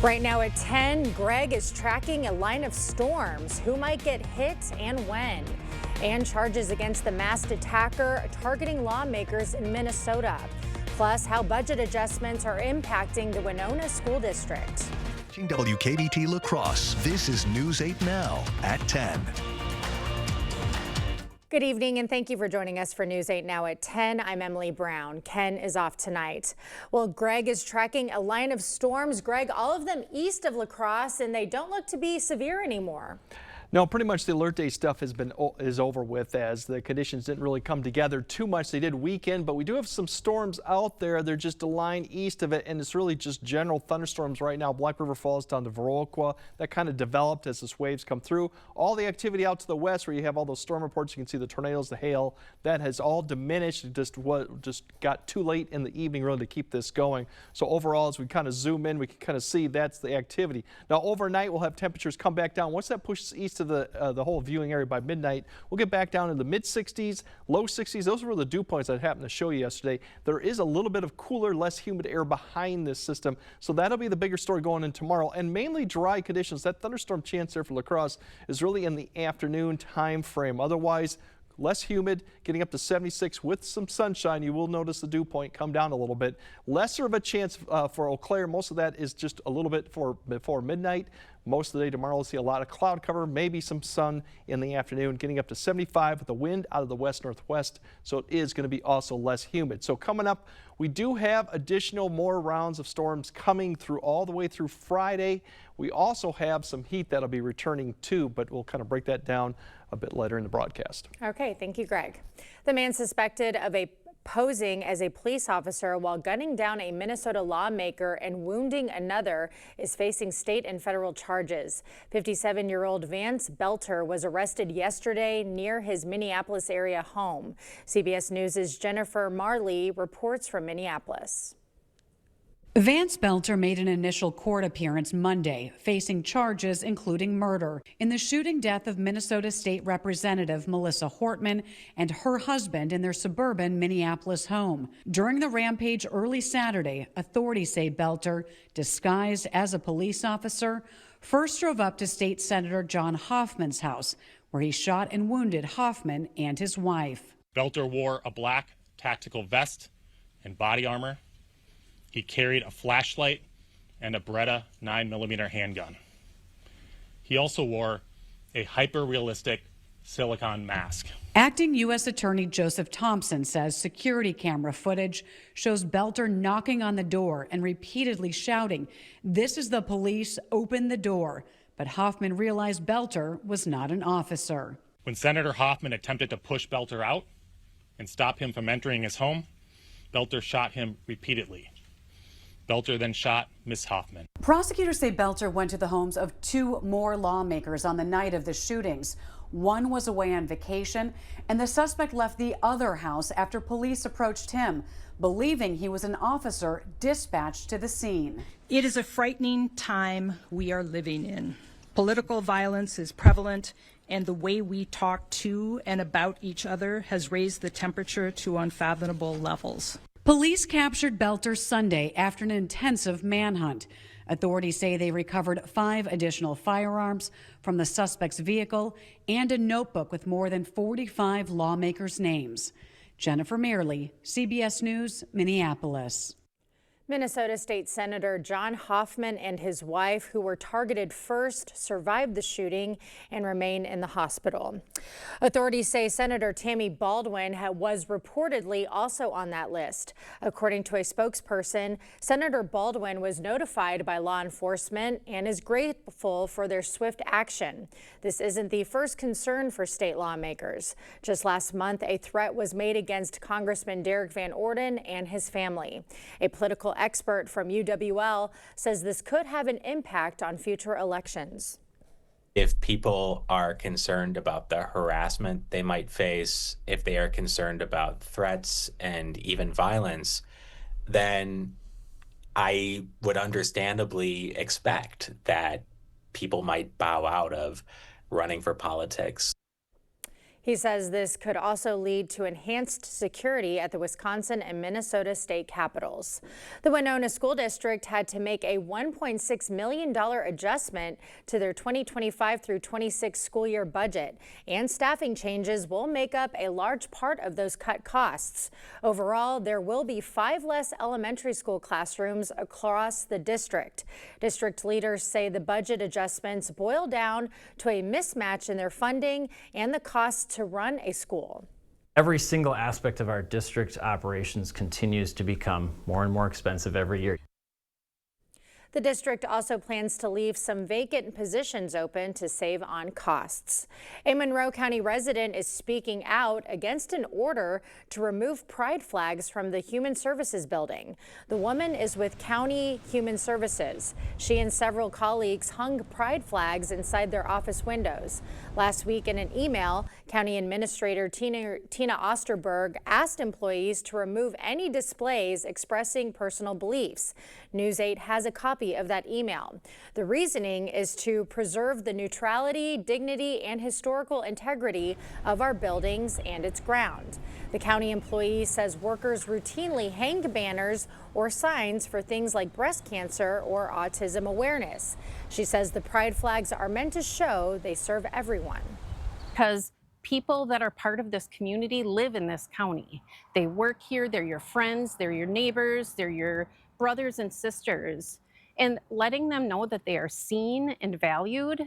Right now at 10, Greg is tracking a line of storms. Who might get hit and when? And charges against the masked attacker targeting lawmakers in Minnesota. Plus, how budget adjustments are impacting the Winona School District. WKBT La Crosse, this is News 8 Now at 10. Good evening and thank you for joining us for News 8 Now at 10. I'm Emily Brown. Ken is off tonight. Well, Greg is tracking a line of storms. Greg, all of them east of La Crosse, and they don't look to be severe anymore. No, pretty much the alert day stuff is over with, as the conditions didn't really come together too much. They did weaken, but we do have some storms out there. They're just a line east of it, and it's really just general thunderstorms right now. Black River Falls down to Viroqua. That kind of developed as this waves come through. All the activity out to the west, where you have all those storm reports, you can see the tornadoes, the hail, that has all diminished. It just got too late in the evening really to keep this going. So overall, as we kind of zoom in, we can kind of see that's the activity. Now overnight, we'll have temperatures come back down. Once that pushes east to the whole viewing area by midnight, we'll get back down in the mid 60s, low 60s. Those were the dew points I happened to show you yesterday. There is a little bit of cooler, less humid air behind this system, so that'll be the bigger story going in tomorrow, and mainly dry conditions. That thunderstorm chance there for La Crosse is really in the afternoon time frame. Otherwise, less humid, getting up to 76 with some sunshine. You will notice the dew point come down a little bit. Lesser of a chance for Eau Claire. Most of that is just a little bit before midnight. Most of the day tomorrow we'll see a lot of cloud cover, maybe some sun in the afternoon, getting up to 75 with the wind out of the west-northwest. So it is going to be also less humid. So coming up, we do have more rounds of storms coming through all the way through Friday. We also have some heat that'll be returning too, but we'll kind of break that down a bit later in the broadcast. Okay, thank you, Greg. The man suspected of posing as a police officer while gunning down a Minnesota lawmaker and wounding another is facing state and federal charges. 57-year-old Vance Belter was arrested yesterday near his Minneapolis area home. CBS News' Jennifer Marley reports from Minneapolis. Vance Belter made an initial court appearance Monday, facing charges including murder in the shooting death of Minnesota State Representative Melissa Hortman and her husband in their suburban Minneapolis home. During the rampage early Saturday, authorities say Belter, disguised as a police officer, first drove up to State Senator John Hoffman's house, where he shot and wounded Hoffman and his wife. Belter wore a black tactical vest and body armor. He carried a flashlight and a Beretta 9mm handgun. He also wore a hyper-realistic silicone mask. Acting U.S. Attorney Joseph Thompson says security camera footage shows Belter knocking on the door and repeatedly shouting, "This is the police, open the door." But Hoffman realized Belter was not an officer. When Senator Hoffman attempted to push Belter out and stop him from entering his home, Belter shot him repeatedly. Belter then shot Miss Hoffman. Prosecutors say Belter went to the homes of two more lawmakers on the night of the shootings. One was away on vacation, and the suspect left the other house after police approached him, believing he was an officer dispatched to the scene. It is a frightening time we are living in. Political violence is prevalent, and the way we talk to and about each other has raised the temperature to unfathomable levels. Police captured Belter Sunday after an intensive manhunt. Authorities say they recovered 5 additional firearms from the suspect's vehicle and a notebook with more than 45 lawmakers' names. Jennifer Marley, CBS News, Minneapolis. Minnesota State Senator John Hoffman and his wife, who were targeted first, survived the shooting and remain in the hospital. Authorities say Senator Tammy Baldwin was reportedly also on that list. According to a spokesperson, Senator Baldwin was notified by law enforcement and is grateful for their swift action. This isn't the first concern for state lawmakers. Just last month, a threat was made against Congressman Derek Van Orden and his family. A political expert from UWL says this could have an impact on future elections. If people are concerned about the harassment they might face, if they are concerned about threats and even violence, then I would understandably expect that people might bow out of running for politics. He says this could also lead to enhanced security at the Wisconsin and Minnesota state capitals. The Winona School District had to make a $1.6 million adjustment to their 2025 through 26 school year budget, and staffing changes will make up a large part of those cut costs. Overall, there will be 5 less elementary school classrooms across the district. District leaders say the budget adjustments boil down to a mismatch in their funding and the costs to run a school. Every single aspect of our district operations continues to become more and more expensive every year. The district also plans to leave some vacant positions open to save on costs. A Monroe County resident is speaking out against an order to remove pride flags from the Human Services building. The woman is with County Human Services. She and several colleagues hung pride flags inside their office windows. Last week in an email, County Administrator Tina Osterberg asked employees to remove any displays expressing personal beliefs. News 8 has a copy of that email. The reasoning is to preserve the neutrality, dignity, and historical integrity of our buildings and its ground. The county employee says workers routinely hang banners or signs for things like breast cancer or autism awareness. She says the pride flags are meant to show they serve everyone. Because people that are part of this community live in this county. They work here, they're your friends, they're your neighbors, they're your brothers and sisters. And letting them know that they are seen and valued,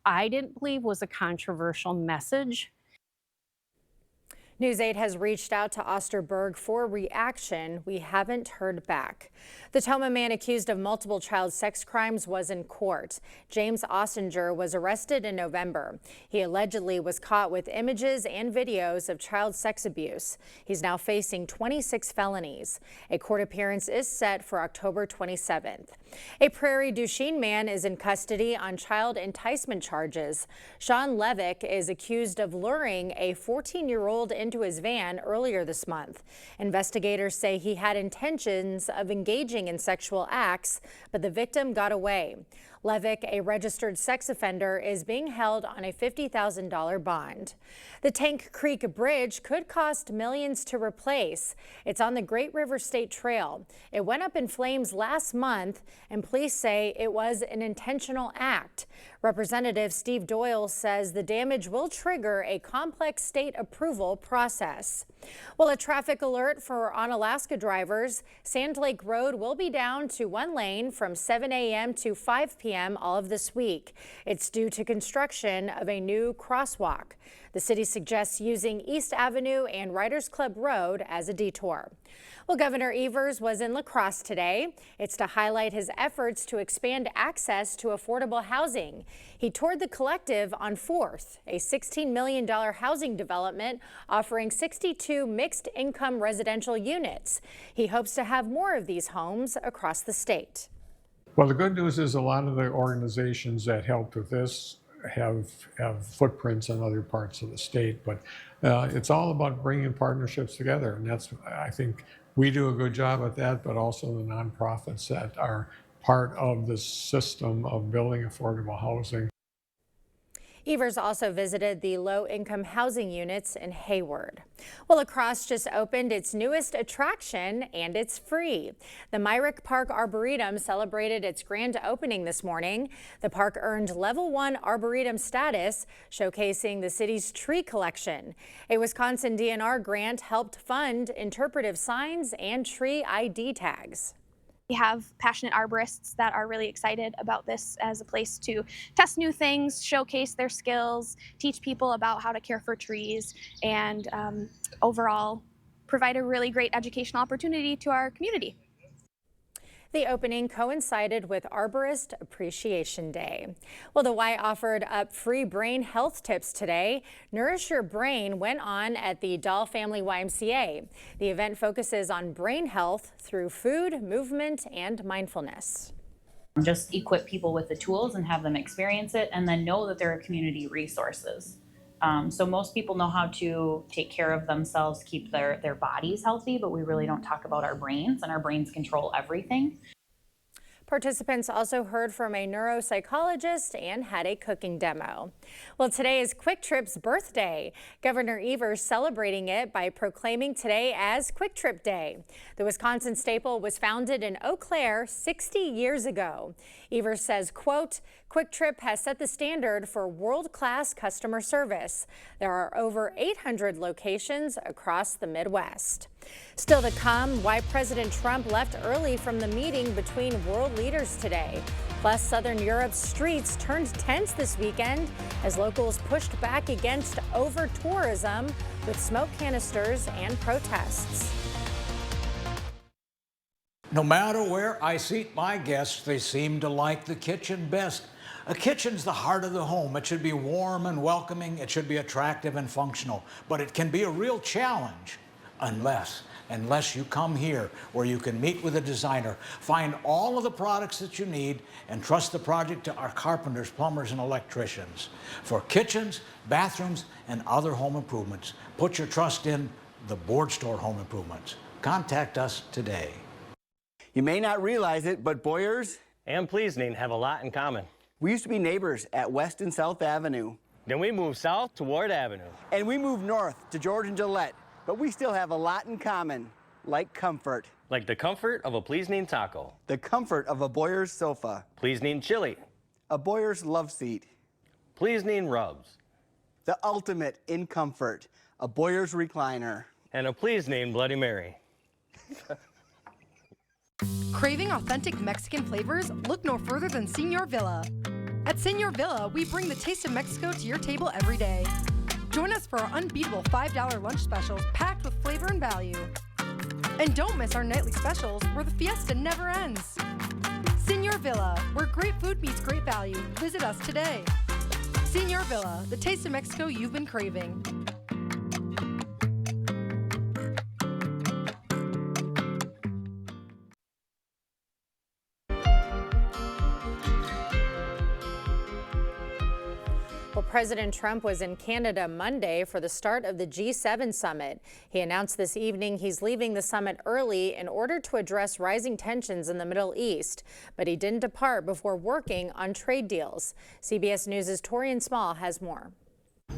I didn't believe was a controversial message. News 8 has reached out to Osterberg for reaction. We haven't heard back. The Toma man accused of multiple child sex crimes was in court. James Ossinger was arrested in November. He allegedly was caught with images and videos of child sex abuse. He's now facing 26 felonies. A court appearance is set for October 27th. A Prairie du Chien man is in custody on child enticement charges. Sean Levick is accused of luring a 14-year-old into his van earlier this month. Investigators say he had intentions of engaging in sexual acts, but the victim got away. Levick, a registered sex offender, is being held on a $50,000 bond. The Tank Creek Bridge could cost millions to replace. It's on the Great River State Trail. It went up in flames last month, and police say it was an intentional act. Representative Steve Doyle says the damage will trigger a complex state approval process. Well, a traffic alert for Onalaska drivers. Sand Lake Road will be down to 1 lane from 7 a.m. to 5 p.m. all of this week. It's due to construction of a new crosswalk. The city suggests using East Avenue and Riders Club Road as a detour. Well, Governor Evers was in La Crosse today. It's to highlight his efforts to expand access to affordable housing. He toured the Collective on 4th, a $16 million housing development offering 62 mixed-income residential units. He hopes to have more of these homes across the state. Well, the good news is a lot of the organizations that helped with this have footprints in other parts of the state, but it's all about bringing partnerships together, and that's, I think, we do a good job at that, but also the nonprofits that are part of the system of building affordable housing. Evers also visited the low-income housing units in Hayward. Well, La Crosse just opened its newest attraction, and it's free. The Myrick Park Arboretum celebrated its grand opening this morning. The park earned Level 1 Arboretum status, showcasing the city's tree collection. A Wisconsin DNR grant helped fund interpretive signs and tree ID tags. We have passionate arborists that are really excited about this as a place to test new things, showcase their skills, teach people about how to care for trees, and overall provide a really great educational opportunity to our community. The opening coincided with Arborist Appreciation Day. Well, the Y offered up free brain health tips today. Nourish Your Brain went on at the Dahl Family YMCA. The event focuses on brain health through food, movement, and mindfulness. Just equip people with the tools and have them experience it, and then know that there are community resources. So most people know how to take care of themselves, keep their bodies healthy, but we really don't talk about our brains, and our brains control everything. Participants also heard from a neuropsychologist and had a cooking demo. Well, today is Kwik Trip's birthday. Governor Evers celebrating it by proclaiming today as Kwik Trip Day. The Wisconsin staple was founded in Eau Claire 60 years ago. Evers says, quote, Kwik Trip has set the standard for world-class customer service. There are over 800 locations across the Midwest. Still to come, why President Trump left early from the meeting between world leaders today. Plus, Southern Europe's streets turned tense this weekend as locals pushed back against over-tourism with smoke canisters and protests. No matter where I seat my guests, they seem to like the kitchen best. A kitchen's the heart of the home. It should be warm and welcoming. It should be attractive and functional. But it can be a real challenge unless you come here where you can meet with a designer, find all of the products that you need, and trust the project to our carpenters, plumbers, and electricians. For kitchens, bathrooms, and other home improvements, put your trust in the Board Store Home Improvements. Contact us today. You may not realize it, but Boyers and Pleasning have a lot in common. We used to be neighbors at West and South Avenue. Then we moved south to Ward Avenue. And we moved north to George and Gillette. But we still have a lot in common, like comfort. Like the comfort of a Pleasning taco. The comfort of a Boyers sofa. Pleasning chili. A Boyers love seat. Pleasning rubs. The ultimate in comfort, a Boyers recliner. And a Pleasning Bloody Mary. Craving authentic Mexican flavors? Look no further than Señor Villa. At Señor Villa, we bring the taste of Mexico to your table every day. Join us for our unbeatable $5 lunch specials packed with flavor and value. And don't miss our nightly specials where the fiesta never ends. Señor Villa, where great food meets great value. Visit us today. Señor Villa, the taste of Mexico you've been craving. Well, President Trump was in Canada Monday for the start of the G7 summit. He announced this evening he's leaving the summit early in order to address rising tensions in the Middle East, but he didn't depart before working on trade deals. CBS News' Torian Small has more.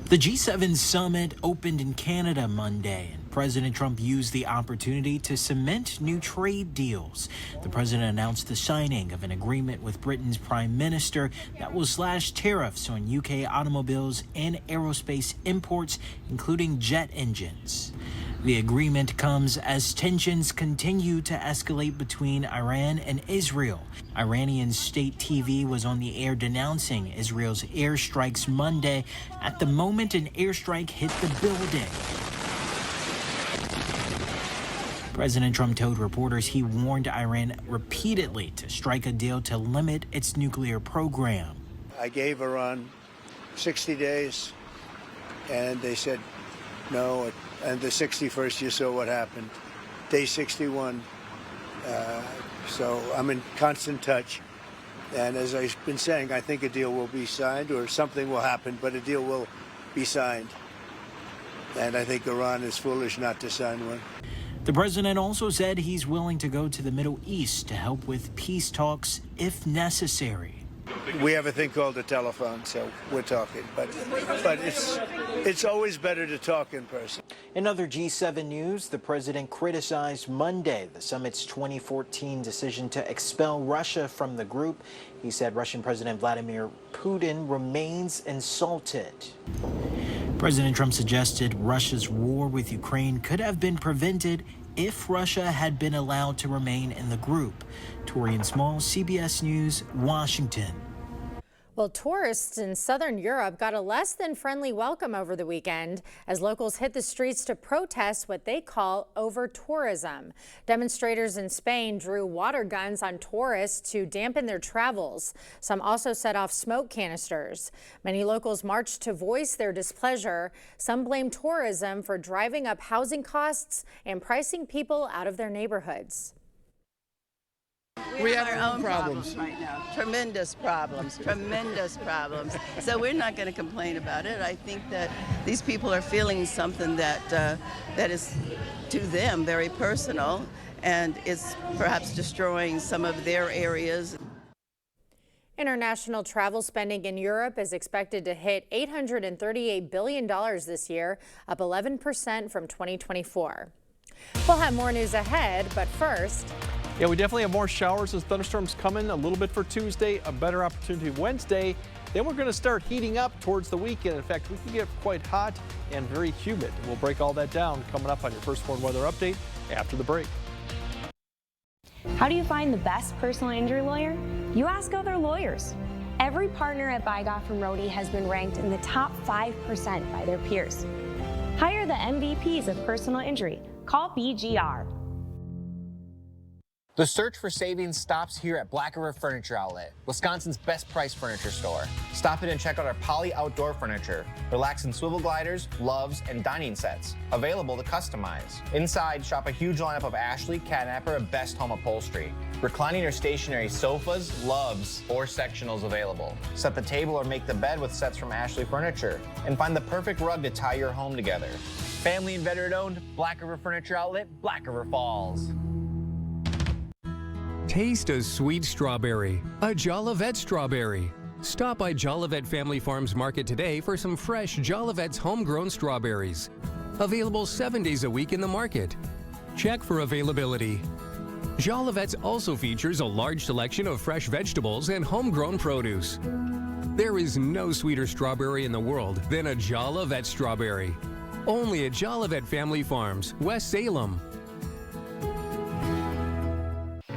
The G7 summit opened in Canada Monday, and President Trump used the opportunity to cement new trade deals. The president announced the signing of an agreement with Britain's prime minister that will slash tariffs on UK automobiles and aerospace imports, including jet engines. The agreement comes as tensions continue to escalate between Iran and Israel. Iranian state TV was on the air denouncing Israel's airstrikes Monday at the moment an airstrike hit the building. President Trump told reporters he warned Iran repeatedly to strike a deal to limit its nuclear program. I gave Iran 60 days, and they said no. And the 61st, you saw what happened. Day 61. So I'm in constant touch. And as I've been saying, I think a deal will be signed, or something will happen, but a deal will be signed. And I think Iran is foolish not to sign one. The president also said he's willing to go to the Middle East to help with peace talks if necessary. We have a thing called a telephone, so we're talking. But it's always better to talk in person. In other G7 news, the president criticized Monday the summit's 2014 decision to expel Russia from the group. He said Russian President Vladimir Putin remains insulted. President Trump suggested Russia's war with Ukraine could have been prevented if Russia had been allowed to remain in the group. Torian Small, CBS News, Washington. Well, tourists in Southern Europe got a less than friendly welcome over the weekend as locals hit the streets to protest what they call over-tourism. Demonstrators in Spain drew water guns on tourists to dampen their travels. Some also set off smoke canisters. Many locals marched to voice their displeasure. Some blame tourism for driving up housing costs and pricing people out of their neighborhoods. We have our own problems right now. Tremendous problems. So we're not going to complain about it. I think that these people are feeling something that is to them very personal, and it's perhaps destroying some of their areas. International travel spending in Europe is expected to hit $838 billion this year, up 11% from 2024. We'll have more news ahead, but first. Yeah, we definitely have more showers as thunderstorms coming a little bit for Tuesday, a better opportunity Wednesday. Then we're going to start heating up towards the weekend. In fact, we can get quite hot and very humid. We'll break all that down coming up on your First Warn Weather Update after the break. How do you find the best personal injury lawyer? You ask other lawyers. Every partner at Bygoff and Rohde has been ranked in the top 5% by their peers. Hire the MVPs of personal injury. Call BGR. The search for savings stops here at Black River Furniture Outlet, Wisconsin's best price furniture store. Stop in and check out our Poly outdoor furniture, relaxing swivel gliders, loves, and dining sets, available to customize. Inside, shop a huge lineup of Ashley, Catnapper, and Best Home Upholstery. Reclining or stationary sofas, loves, or sectionals available. Set the table or make the bed with sets from Ashley Furniture. And find the perfect rug to tie your home together. Family and veteran owned, Black River Furniture Outlet, Black River Falls. Taste a sweet strawberry, a Jolivet strawberry. Stop by Jolivet Family Farms Market today for some fresh Jolivet's homegrown strawberries. Available 7 days a week in the market. Check for availability. Jolivet's also features a large selection of fresh vegetables and homegrown produce. There is no sweeter strawberry in the world than a Jolivet strawberry. Only at Jolivet Family Farms, West Salem.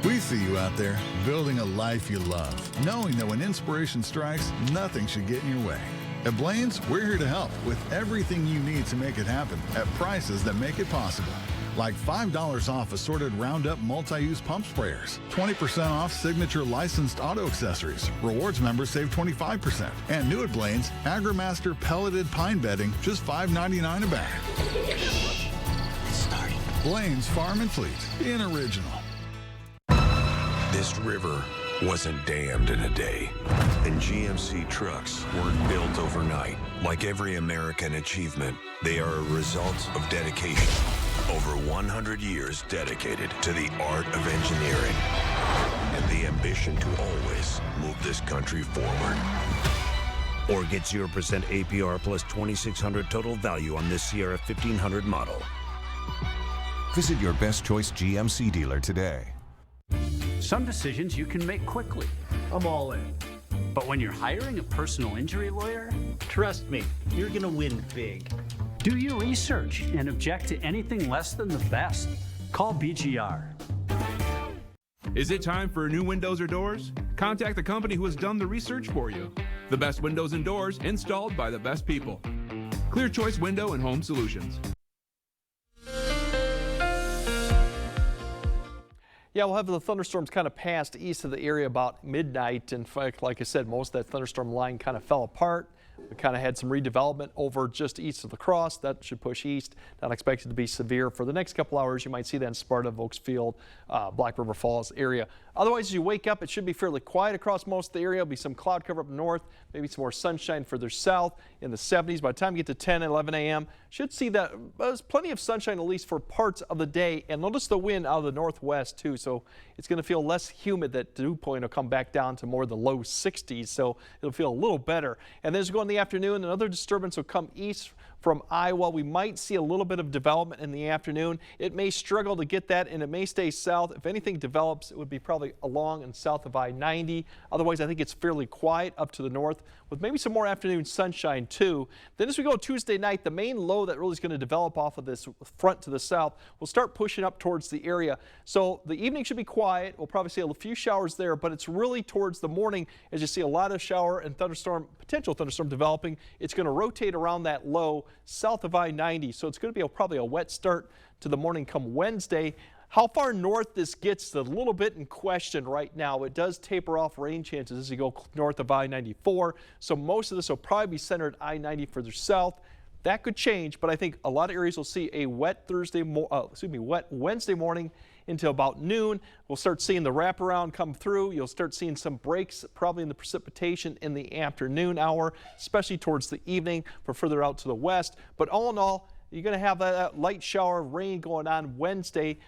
We see you out there building a life you love, knowing that when inspiration strikes, nothing should get in your way. At Blaine's, we're here to help with everything you need to make it happen at prices that make it possible. Like $5 off assorted Roundup multi-use pump sprayers, 20% off signature licensed auto accessories. Rewards members save 25%. And new at Blaine's, AgriMaster pelleted pine bedding, just $5.99 a bag. Blaine's Farm and Fleet, in original. This river wasn't dammed in a day, and GMC trucks weren't built overnight. Like every American achievement, they are a result of dedication. Over 100 years dedicated to the art of engineering and the ambition to always move this country forward. Or get 0% APR plus $2,600 total value on this Sierra 1500 model. Visit your best choice GMC dealer today. Some decisions you can make quickly. I'm all in. But when you're hiring a personal injury lawyer, trust me, you're gonna win big. Do your research and object to anything less than the best. Call BGR. Is it time for new windows or doors? Contact the company who has done the research for you. The best windows and doors installed by the best people. Clear Choice Window and Home Solutions. Yeah, we'll have the thunderstorms kind of pass east of the area about midnight. In fact, like I said, most of that thunderstorm line kind of fell apart. We kind of had some redevelopment over just east of La Crosse. That should push east. Not expected to be severe for the next couple hours. You might see that in Sparta, Vokesfield, Black River Falls area. Otherwise, as you wake up, it should be fairly quiet across most of the area. There'll be some cloud cover up north, maybe some more sunshine further south in the 70s. By the time you get to 10 and 11 a.m., should see that there's plenty of sunshine at least for parts of the day. And notice the wind out of the northwest too, so it's going to feel less humid. That dew point will come back down to more the low 60s, so it'll feel a little better. And then as we go in the afternoon, another disturbance will come east from Iowa. We might see a little bit of development in the afternoon. It may struggle to get that, and it may stay south. If anything develops, it would be probably along and south of I-90. Otherwise, I think it's fairly quiet up to the north with maybe some more afternoon sunshine too. Then as we go Tuesday night, the main low that really is going to develop off of this front to the south will start pushing up towards the area. So the evening should be quiet. We'll probably see a few showers there, but it's really towards the morning as you see a lot of shower and thunderstorm, potential thunderstorm developing. It's going to rotate around that low south of I-90. So it's going to be probably a wet start to the morning come Wednesday. How far north this gets is a little bit in question right now. It does taper off rain chances as you go north of I-94. So most of this will probably be centered I-90 further south. That could change, but I think a lot of areas will see a wet wet Wednesday morning into about noon. We'll start seeing the wraparound come through. You'll start seeing some breaks probably in the precipitation in the afternoon hour, especially towards the evening for further out to the west. But all in all, you're going to have that light shower of rain going on Wednesday.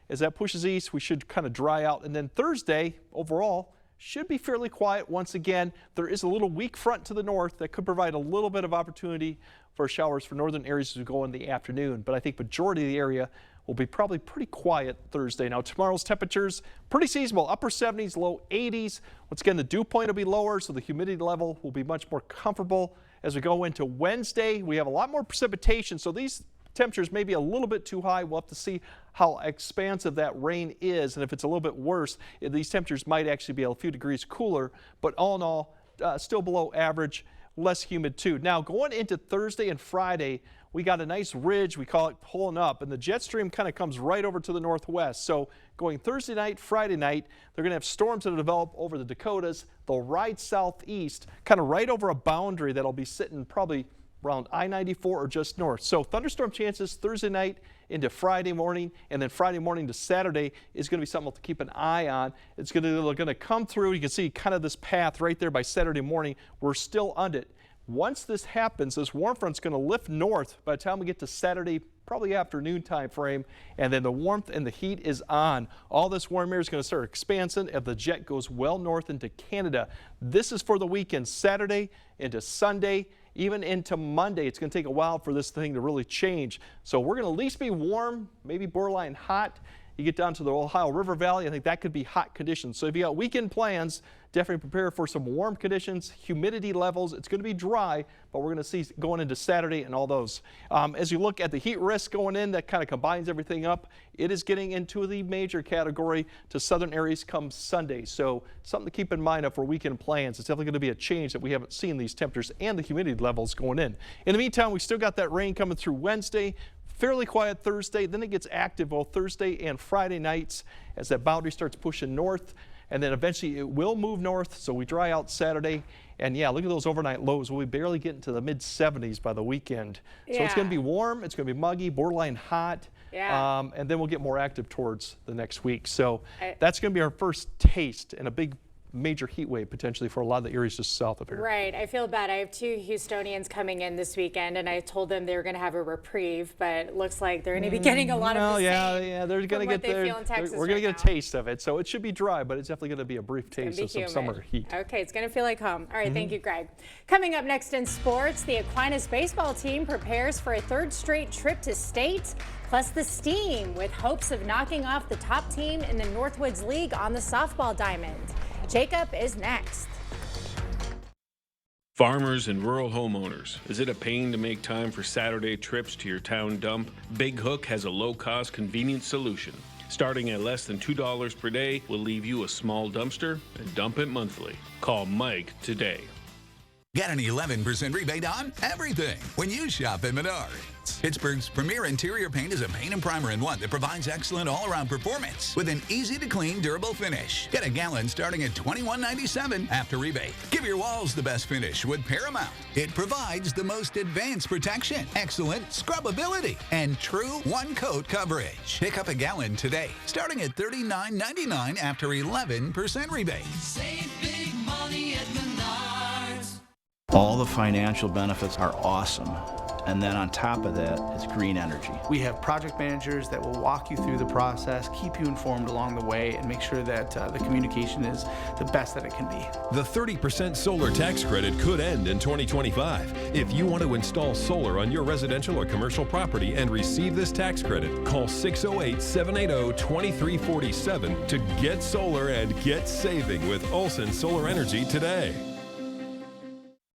As that pushes east, we should kind of dry out. And then Thursday, overall, should be fairly quiet once again. There is a little weak front to the north that could provide a little bit of opportunity for showers for northern areas as we go in the afternoon. But I think majority of the area will be probably pretty quiet Thursday. Now tomorrow's temperatures pretty seasonable, upper 70s, low 80s. Once again, the dew point will be lower, so the humidity level will be much more comfortable. As we go into Wednesday, we have a lot more precipitation, so these temperatures may be a little bit too high. We'll have to see how expansive that rain is, and if it's a little bit worse, these temperatures might actually be a few degrees cooler, but all in all, still below average, less humid too. Now going into Thursday and Friday, we got a nice ridge, we call it pulling up, and the jet stream kind of comes right over to the northwest. So going Thursday night, Friday night, they're going to have storms that develop over the Dakotas. They'll ride southeast, kind of right over a boundary that'll be sitting probably around I-94 or just north. So thunderstorm chances Thursday night into Friday morning, and then Friday morning to Saturday is going to be something to keep an eye on. It's going to come through. You can see kind of this path right there by Saturday morning. We're still on it. Once this happens, this warm front's going to lift north by the time we get to Saturday, probably afternoon time frame, and then the warmth and the heat is on. All this warm air is going to start expansing if the jet goes well north into Canada. This is for the weekend, Saturday into Sunday, even into Monday. It's going to take a while for this thing to really change. So we're going to at least be warm, maybe borderline hot. You get down to the Ohio River Valley, I think that could be hot conditions. So if you got weekend plans, definitely prepare for some warm conditions, humidity levels. It's going to be dry, but we're going to see going into Saturday and all those. As you look at the heat risk going in, that kind of combines everything up. It is getting into the major category to southern areas come Sunday. So something to keep in mind for weekend plans. It's definitely going to be a change that we haven't seen these temperatures and the humidity levels going in. In the meantime, we still got that rain coming through Wednesday. Fairly quiet Thursday, then it gets active both Thursday and Friday nights as that boundary starts pushing north, and then eventually it will move north, so we dry out Saturday. And yeah, look at those overnight lows. We'll be barely getting to the mid 70s by the weekend. So it's going to be warm, it's going to be muggy, borderline hot, and then we'll get more active towards the next week. So that's going to be our first taste and a big major heat wave potentially for a lot of the areas just south of here. Right. I feel bad. I have two Houstonians coming in this weekend, and I told them they were going to have a reprieve, but it looks like they're going to be getting a lot of the same. They're going to get there. We're going to get a taste of it. So it should be dry, but it's definitely going to be a brief taste of some summer heat. Okay, it's going to feel like home. All right, thank you, Greg. Coming up next in sports, the Aquinas baseball team prepares for a third straight trip to state, plus the steam with hopes of knocking off the top team in the Northwoods League on the softball diamond. Jacob is next. Farmers and rural homeowners, is it a pain to make time for Saturday trips to your town dump? Big Hook has a low-cost, convenient solution. Starting at less than $2 per day, will leave you a small dumpster and dump it monthly. Call Mike today. Get an 11% rebate on everything when you shop at Menards. Pittsburgh's premier interior paint is a paint and primer in one that provides excellent all-around performance with an easy-to-clean, durable finish. Get a gallon starting at $21.97 after rebate. Give your walls the best finish with Paramount. It provides the most advanced protection, excellent scrubbability, and true one-coat coverage. Pick up a gallon today, starting at $39.99 after 11% rebate. Save big money at Menards. All the financial benefits are awesome. And then on top of that, it's green energy. We have project managers that will walk you through the process, keep you informed along the way, and make sure that the communication is the best that it can be. The 30% solar tax credit could end in 2025. If you want to install solar on your residential or commercial property and receive this tax credit, call 608-780-2347 to get solar and get saving with Olson Solar Energy today.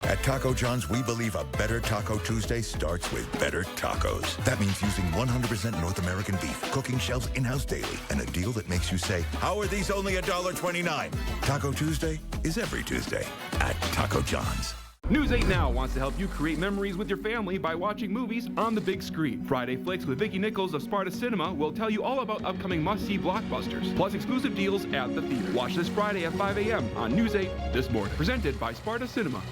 At Taco John's, we believe a better Taco Tuesday starts with better tacos. That means using 100% North American beef, cooking shells in-house daily, and a deal that makes you say, how are these only $1.29? Taco Tuesday is every Tuesday at Taco John's. News 8 Now wants to help you create memories with your family by watching movies on the big screen. Friday Flicks with Vicki Nichols of Sparta Cinema will tell you all about upcoming must-see blockbusters, plus exclusive deals at the theater. Watch this Friday at 5 a.m. on News 8 This Morning, presented by Sparta Cinema.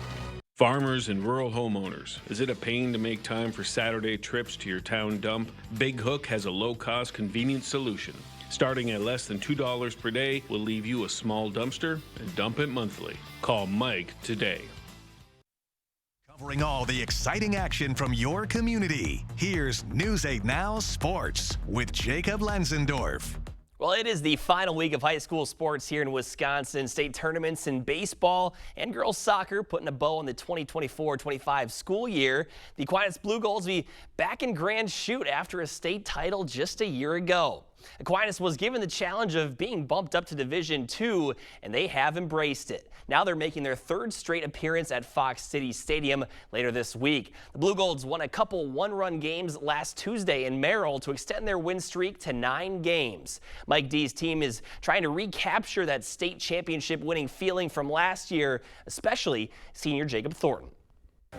Farmers and rural homeowners, is it a pain to make time for Saturday trips to your town dump? Big Hook has a low-cost, convenient solution. Starting at less than $2 per day, will leave you a small dumpster and dump it monthly. Call Mike today. Covering all the exciting action from your community, here's News 8 Now Sports with Jacob Lenzendorf. Well, it is the final week of high school sports here in Wisconsin. State tournaments in baseball and girls soccer putting a bow on the 2024-25 school year. The Aquinas Blue Golds will be back in Grand Chute after a state title just a year ago. Aquinas was given the challenge of being bumped up to Division II, and they have embraced it. Now they're making their third straight appearance at Fox City Stadium later this week. The Blue Golds won a couple one-run games last Tuesday in Merrill to extend their win streak to 9 games. Mike D's team is trying to recapture that state championship winning feeling from last year, especially senior Jacob Thornton.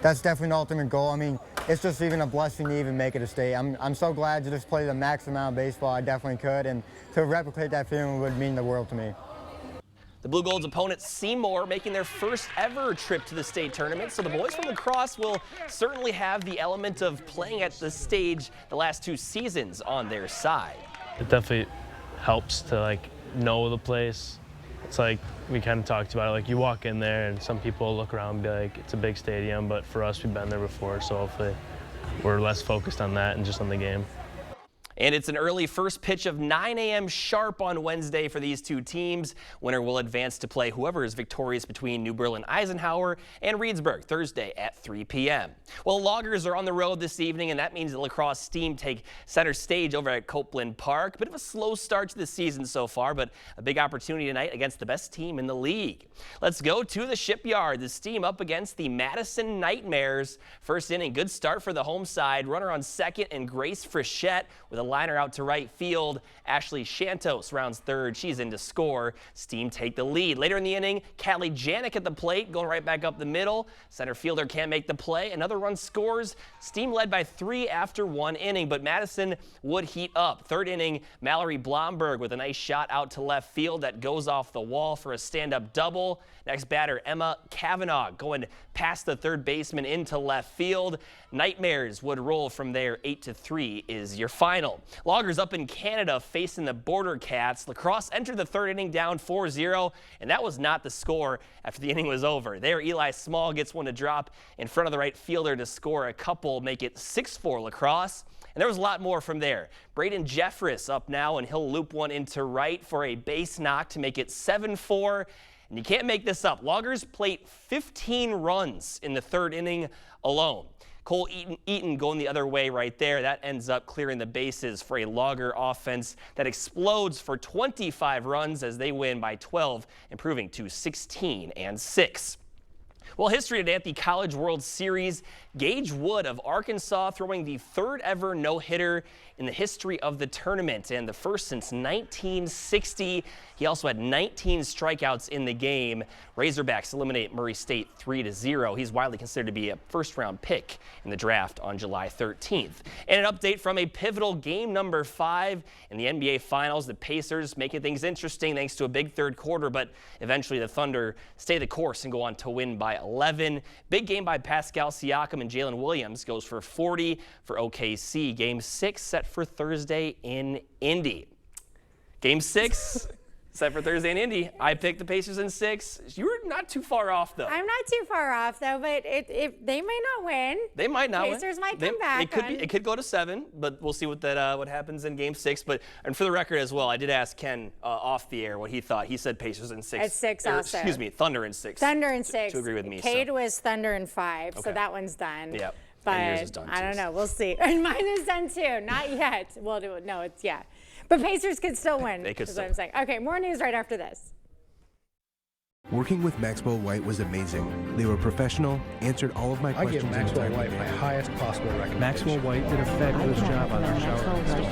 That's definitely the ultimate goal. I mean, it's just even a blessing to even make it a state. I'm so glad to just play the max amount of baseball I definitely could, and to replicate that feeling would mean the world to me. The Blue Golds' opponent Seymour making their first ever trip to the state tournament, so the boys from La Crosse will certainly have the element of playing at the stage the last 2 seasons on their side. It definitely helps to know the place. It's like we kind of talked about it, like you walk in there and some people look around and be like, it's a big stadium, but for us, we've been there before, so hopefully we're less focused on that and just on the game. And it's an early first pitch of 9 a.m. sharp on Wednesday for these 2 teams. Winner will advance to play whoever is victorious between New Berlin-Eisenhower and Reedsburg Thursday at 3 p.m. Well, Loggers are on the road this evening, and that means the La Crosse Steam take center stage over at Copeland Park. Bit of a slow start to the season so far, but a big opportunity tonight against the best team in the league. Let's go to the Shipyard. The Steam up against the Madison Nightmares. First inning, good start for the home side. Runner on second and Grace Frichette with a liner out to right field. Ashley Shantos rounds third. She's in to score. Steam take the lead. Later in the inning, Callie Janik at the plate, going right back up the middle. Center fielder can't make the play. Another run scores. Steam led by 3 after 1 inning, but Madison would heat up. Third inning, Mallory Blomberg with a nice shot out to left field that goes off the wall for a stand-up double. Next batter, Emma Kavanaugh going past the third baseman into left field. Nightmares would roll from there. 8-3 is your final. Loggers up in Canada facing the Border Cats. La Crosse entered the third inning down 4-0, and that was not the score after the inning was over. There, Eli Small gets one to drop in front of the right fielder to score a couple, make it 6-4 La Crosse. And there was a lot more from there. Braden Jeffress up now, and he'll loop one into right for a base knock to make it 7-4. And you can't make this up. Loggers played 15 runs in the third inning alone. Cole Eaton going the other way right there. That ends up clearing the bases for a Logger offense that explodes for 25 runs as they win by 12, improving to 16-6. Well, history today at the College World Series. Gage Wood of Arkansas throwing the third ever no-hitter in the history of the tournament and the first since 1960. He also had 19 strikeouts in the game. Razorbacks eliminate Murray State 3-0. He's widely considered to be a first-round pick in the draft on July 13th. And an update from a pivotal game number 5 in the NBA Finals. The Pacers making things interesting thanks to a big third quarter, but eventually the Thunder stay the course and go on to win by 11. Big game by Pascal Siakam and Jalen Williams goes for 40 for OKC. Game 6 set for Thursday in Indy. Game 6 set for Thursday in Indy. I picked the Pacers in 6. You were not too far off, though. I'm not too far off, though, but they might not win. They might not win. Pacers might come back. It could go to 7, but we'll see what happens in Game 6. And for the record as well, I did ask Ken off the air what he thought. He said Pacers in 6. At 6 also. Excuse me, Thunder in 6. Thunder in 6. To agree with me. Cade was Thunder in 5, Okay. so that one's done. Yep. But and yours is done, I too. don't know. We'll see. And mine is done too. Not yet. Well, no, it's yeah. But Pacers could still win. They could is still what I'm saying. Okay, more news right after this. Working with Maxwell White was amazing. They were professional, answered all of my questions. I give Maxwell White my highest possible recommendation. Maxwell White did a fabulous job on our shower install.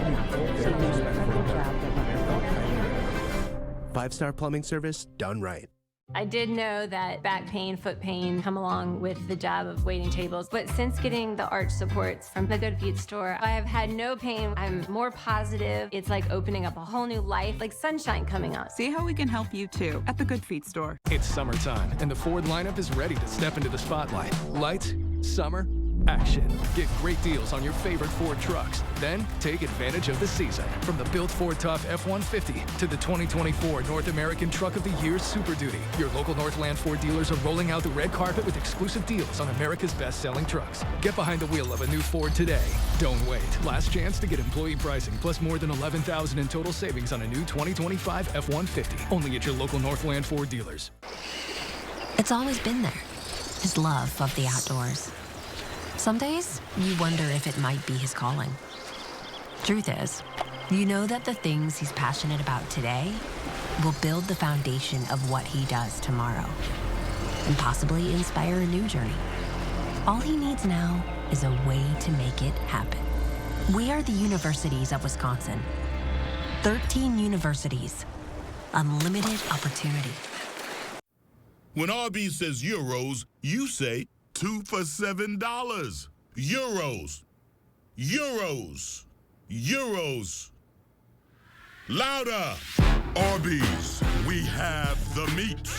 5-star plumbing service done right. I did know that back pain, foot pain come along with the job of waiting tables, but since getting the arch supports from the Good Feet store, I have had no pain. I'm more positive. It's like opening up a whole new life, like sunshine coming out. See how we can help you too at the Good Feet store. It's summertime, and the Ford lineup is ready to step into the spotlight. Lights, summer, action. Get great deals on your favorite Ford trucks. Then take advantage of the season. From the built Ford Tough F-150 to the 2024 North American Truck of the Year Super Duty, your local Northland Ford dealers are rolling out the red carpet with exclusive deals on America's best-selling trucks. Get behind the wheel of a new Ford today. Don't wait. Last chance to get employee pricing plus more than $11,000 in total savings on a new 2025 F-150. Only at your local Northland Ford dealers. It's always been there. His love of the outdoors. Some days, you wonder if it might be his calling. Truth is, you know that the things he's passionate about today will build the foundation of what he does tomorrow and possibly inspire a new journey. All he needs now is a way to make it happen. We are the universities of Wisconsin. 13 universities. Unlimited opportunity. When Arby's says euros, you say 2 for $7. Euros. Euros. Euros. Louder. Arby's, we have the meat.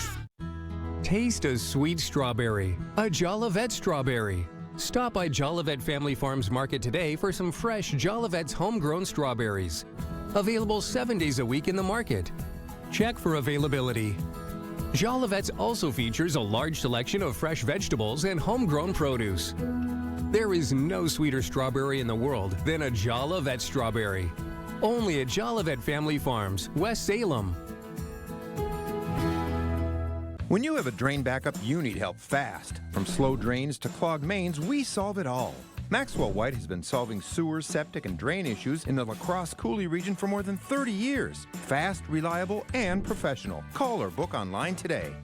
Taste a sweet strawberry, a Jolivet strawberry. Stop by Jolivet Family Farms Market today for some fresh Jolivet's homegrown strawberries. Available 7 days a week in the market. Check for availability. Jolivet's also features a large selection of fresh vegetables and homegrown produce. There is no sweeter strawberry in the world than a Jolivet strawberry. Only at Jolivet Family Farms, West Salem. When you have a drain backup, you need help fast. From slow drains to clogged mains, we solve it all. Maxwell White has been solving sewer, septic, and drain issues in the La Crosse Coulee region for more than 30 years. Fast, reliable, and professional. Call or book online today.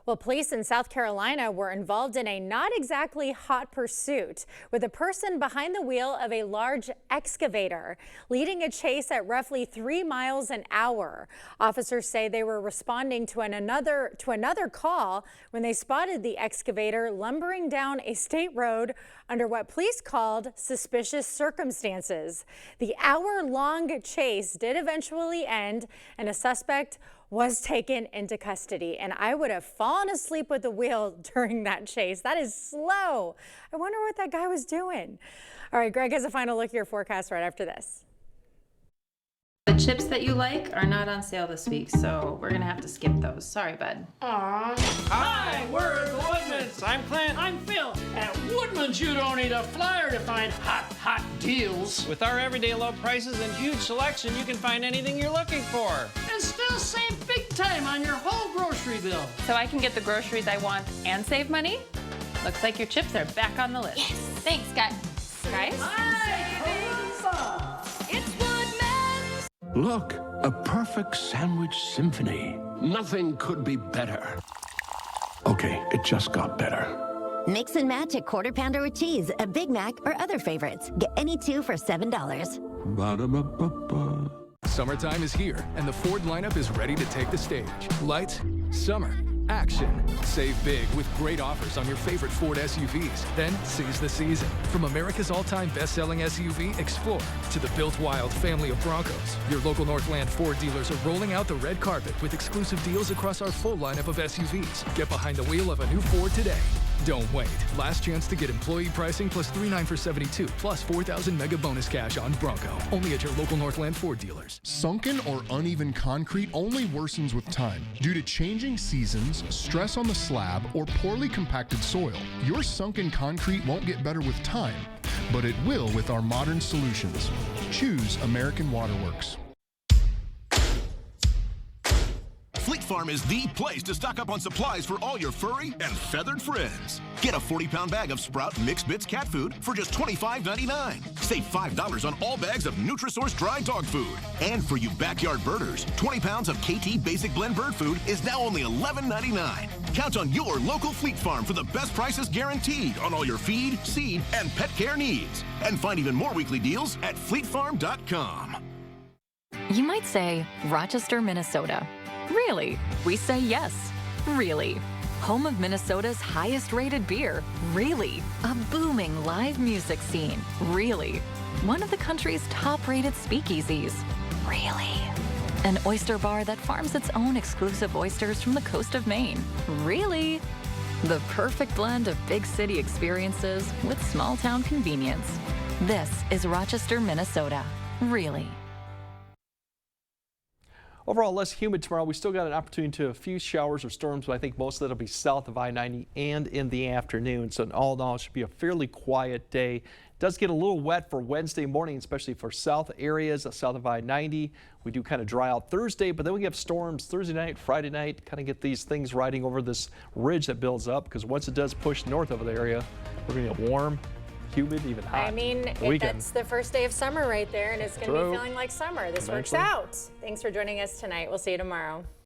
Well, police in South Carolina were involved in a not exactly hot pursuit with a person behind the wheel of a large excavator, leading a chase at roughly 3 miles an hour. Officers say they were responding to another call when they spotted the excavator lumbering down a state road under what police called suspicious circumstances. The hour-long chase did eventually end, and a suspect was taken into custody. And I would have fallen asleep with the wheel during that chase. That is slow. I wonder what that guy was doing. All right, Greg has a final look at your forecast right after this. The chips that you like are not on sale this week, so we're gonna have to skip those. Sorry, bud. Aww. Hi, we're at Woodman's. I'm Clint. I'm Phil. At Woodman's, you don't need a flyer to find hot deals. With our everyday low prices and huge selection, you can find anything you're looking for. And still save big time on your whole grocery bill. So I can get the groceries I want and save money? Looks like your chips are back on the list. Yes. Thanks, guys. It's Woodman's. Look, a perfect sandwich symphony. Nothing could be better. Okay, it just got better. Mix and match a Quarter Pounder with cheese, a Big Mac, or other favorites. Get any two for $7. Ba-da-ba-ba-ba. Summertime is here, and the Ford lineup is ready to take the stage. Lights, summer, action. Save big with great offers on your favorite Ford SUVs. Then seize the season. From America's all-time best-selling SUV, Explorer, to the built wild family of Broncos, your local Northland Ford dealers are rolling out the red carpet with exclusive deals across our full lineup of SUVs. Get behind the wheel of a new Ford today. Don't wait. Last chance to get employee pricing plus 3.9 for 72 plus 4,000 mega bonus cash on Bronco. Only at your local Northland Ford dealers. Sunken or uneven concrete only worsens with time. Due to changing seasons, stress on the slab, or poorly compacted soil, your sunken concrete won't get better with time, but it will with our modern solutions. Choose American Waterworks. Fleet Farm is the place to stock up on supplies for all your furry and feathered friends. Get a 40-pound bag of Sprout Mixed Bits cat food for just $25.99. Save $5 on all bags of Nutrisource dry dog food. And for you backyard birders, 20 pounds of KT Basic Blend bird food is now only $11.99. Count on your local Fleet Farm for the best prices guaranteed on all your feed, seed, and pet care needs. And find even more weekly deals at fleetfarm.com. You might say, Rochester, Minnesota. Really? We say yes. Really. Home of Minnesota's highest rated beer. Really. A booming live music scene. Really. One of the country's top rated speakeasies. Really. An oyster bar that farms its own exclusive oysters from the coast of Maine. Really. The perfect blend of big city experiences with small town convenience. This is Rochester, Minnesota. Really. Overall, less humid tomorrow. We still got an opportunity to a few showers or storms, but I think most of that will be south of I-90 and in the afternoon. So all in all, it should be a fairly quiet day. It does get a little wet for Wednesday morning, especially for south areas, south of I-90. We do kind of dry out Thursday, but then we have storms Thursday night, Friday night, kind of get these things riding over this ridge that builds up, because once it does push north of the area, we're going to get warm, humid, even hot. I mean, that's the first day of summer right there, and it's going to be feeling like summer. This works out. Thanks for joining us tonight. We'll see you tomorrow.